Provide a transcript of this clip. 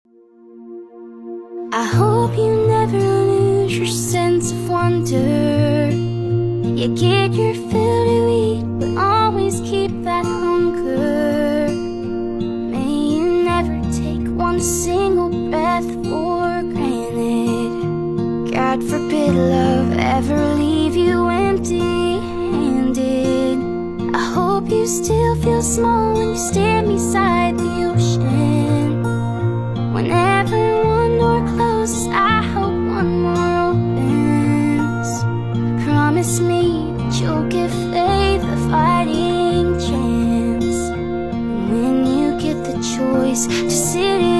I hope you never lose your sense of wonder. You get your fill to eat, but always keep that hunger. May you never take one single breath for granted. God forbid love ever leave you empty-handed. I hope you still feel small when you stand beside the ocean. Whenever one door closes, I hope one more opens. Promise me that you'll give faith a fighting chance. And when you get the choice to sit in